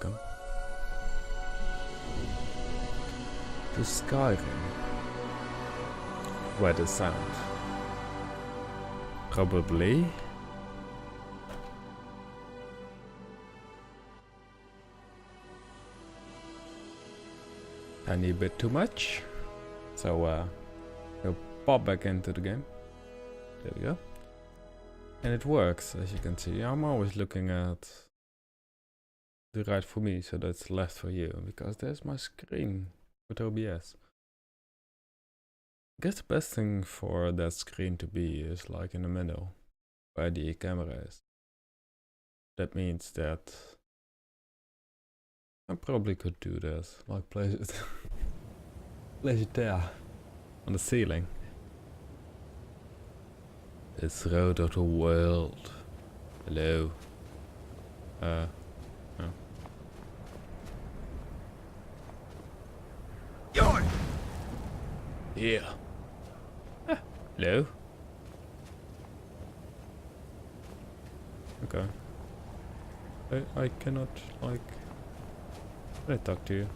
welcome to Skyrim. Where the sound? Probably. Tiny bit too much. So we'll pop back into the game. There we go. And it works, as you can see. I'm always looking at the right for me, so that's left for you, because there's my screen with OBS. I guess the best thing for that screen to be is like in the middle, where the camera is. That means that I probably could do this, like place it there, on the ceiling. The throat of the world. Hello. Oh. Yeah. Ah, hello. Okay. I cannot, like... Can I talk to you?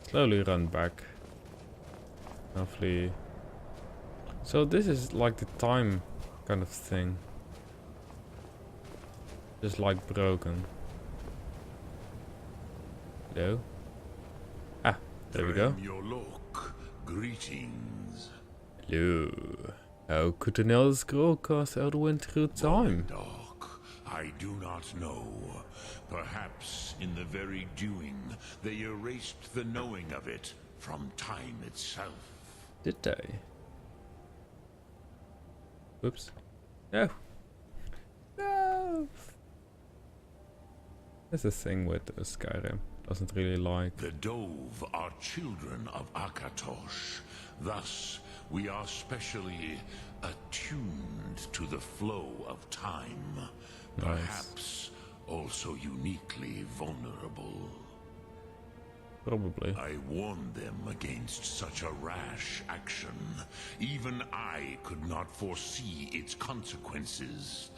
Slowly run back. Hopefully. So this is like the time kind of thing. Just like broken. Hello? Ah, there we go. Your look. Greetings. Hello. How could an elder scroll cast Elderwind through time? Dark. I do not know. Perhaps in the very doing, they erased the knowing of it from time itself. Did they? Whoops. No. No. There's a thing with Skyrim. Doesn't really like. The Dove are children of Akatosh. Thus, we are specially attuned to the flow of time. Nice. Perhaps also uniquely vulnerable. Probably. I warned them against such a rash action. Even I could not foresee its consequences.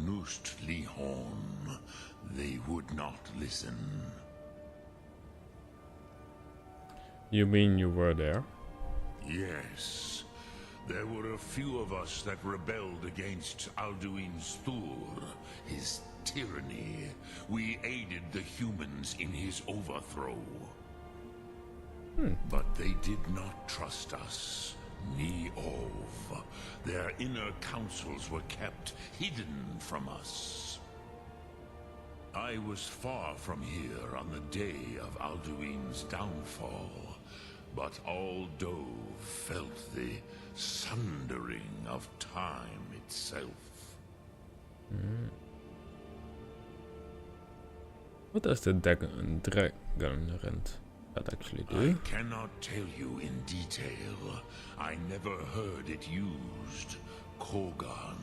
Nust Lihorn. They would not listen. You mean you were there? Yes. There were a few of us that rebelled against Alduin's Thur, his tyranny. We aided the humans in his overthrow. But they did not trust us, ni Ov. Their inner counsels were kept hidden from us. I was far from here on the day of Alduin's downfall, but all Dove felt the sundering of time itself. What does the dragon rent actually do? I cannot tell you in detail. I never heard it used. Kogan.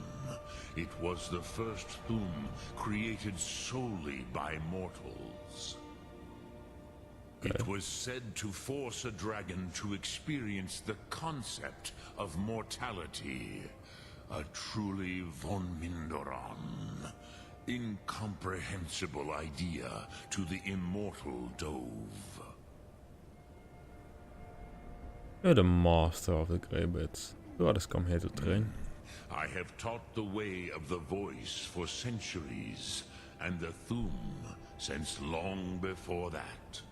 It was the first Thum created solely by mortals. Okay. It was said to force a dragon to experience the concept of mortality. A truly von Mindoran. Incomprehensible idea to the immortal Dove. You're the master of the grey bits. You others come here to train. I have taught the way of the voice for centuries, and the Thum since long before that.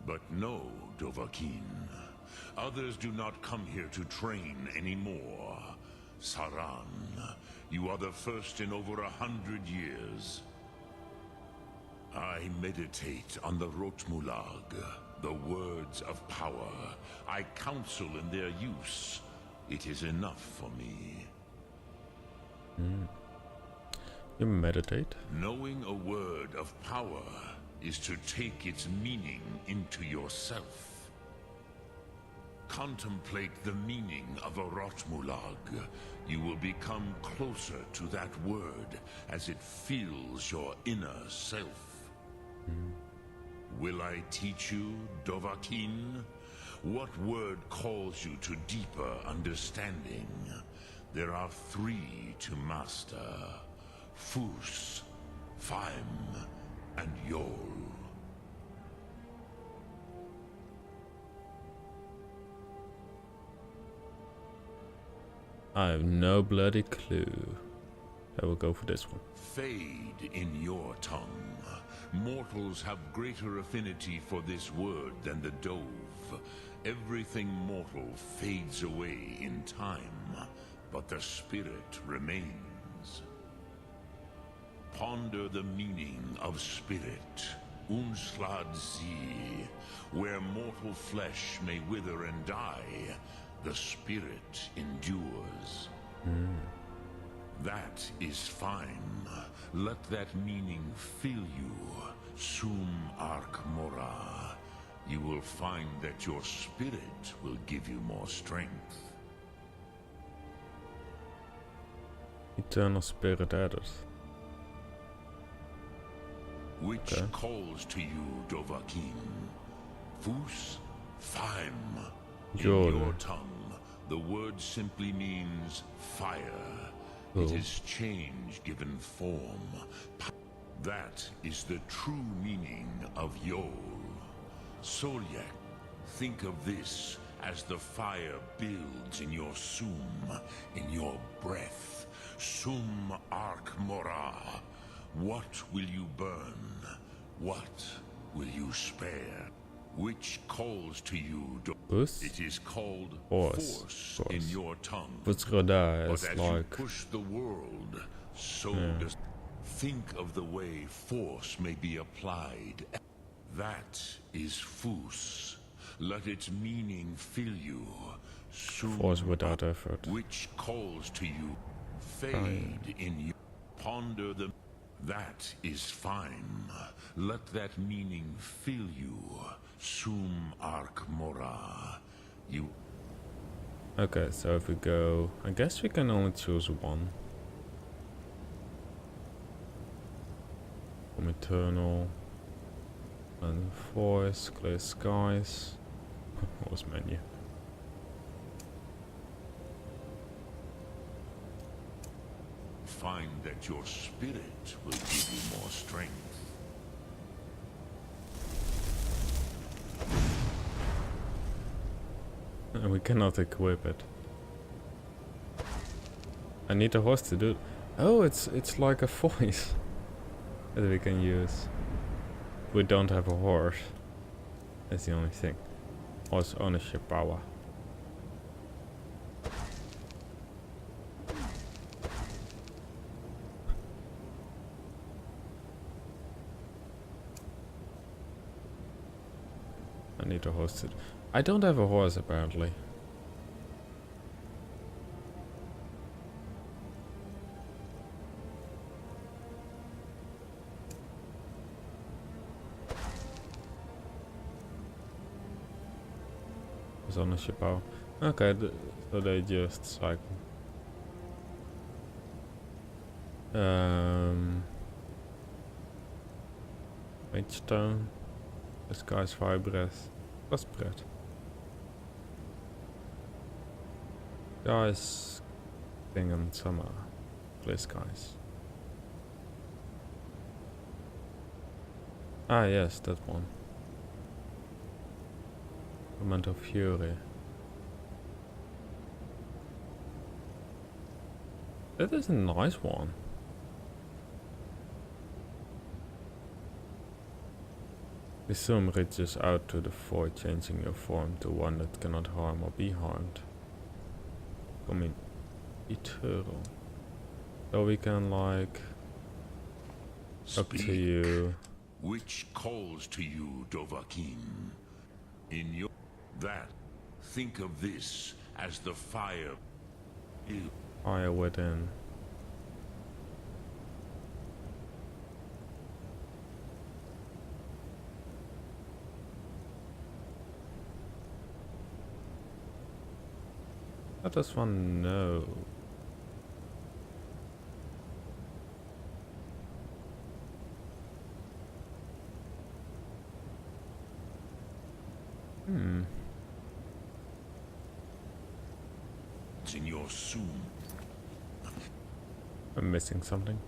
But no, Dovahkiin. Others do not come here to train anymore. Saran, you are the first in over 100 years. I meditate on the Rotmulag, the words of power. I counsel in their use. It is enough for me. You meditate? Knowing a word of power is to take its meaning into yourself. Contemplate the meaning of a Rotmulag. You will become closer to that word as it fills your inner self. Will I teach you, Dovahkiin? What word calls you to deeper understanding? There are 3 to master. Fus, Faim, and Yol. I have no bloody clue. I will go for this one. Fade in your tongue. Mortals have greater affinity for this word than the dove. Everything mortal fades away in time, but the spirit remains. Ponder the meaning of spirit. Unslad zi. Where mortal flesh may wither and die, the spirit endures. That is fine. Let that meaning fill you. Sum arc mora. You will find that your spirit will give you more strength. Eternal spirit added. Which calls to you, Dovahkiin? Fus, Faim. In your tongue, the word simply means fire. It is change given form. That is the true meaning of Yol. Solyak, think of this as the fire builds in your sum, in your breath. Sum arc mora. What will you burn? What will you spare? Which calls to you? It is called force in your tongue. What's Rodar But is as like. you push the world, so does. Think of the way force may be applied. That is Fus. Let its meaning fill you. Force without effort. Which calls to you. Fade in you. Ponder the. That is fine. Let that meaning fill you. Sum arc mora. You. Okay, so if we go, I guess we can only choose one. From Eternal, and Voice, Clear Skies. What was menu? Find that your spirit will give you more strength. And we cannot equip it. I need a horse to do it. Oh, it's like a voice that we can use. We don't have a horse. That's the only thing. Horse ownership power. I need a horse to. I don't have a horse apparently. Ownership power. Okay, so they just cycle. Stone. The sky's fire breath. What's breath? Guys, thing in summer. Clear skies. Ah, yes, that one. Moment of Fury. That is a nice one. The sum reaches out to the void, changing your form to one that cannot harm or be harmed. Becoming eternal. So we can like up to you. Which calls to you, Dovahkiin? In your that, think of this as the fire. Fire within. Let does one know? In your sum. I'm missing something.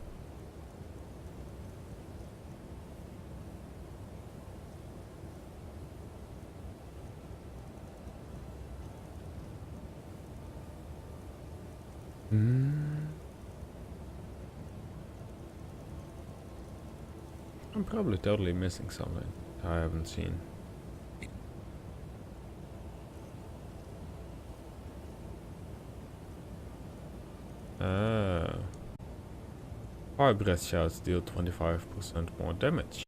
I'm probably totally missing something I haven't seen. Fire breath shouts deal 25% more damage.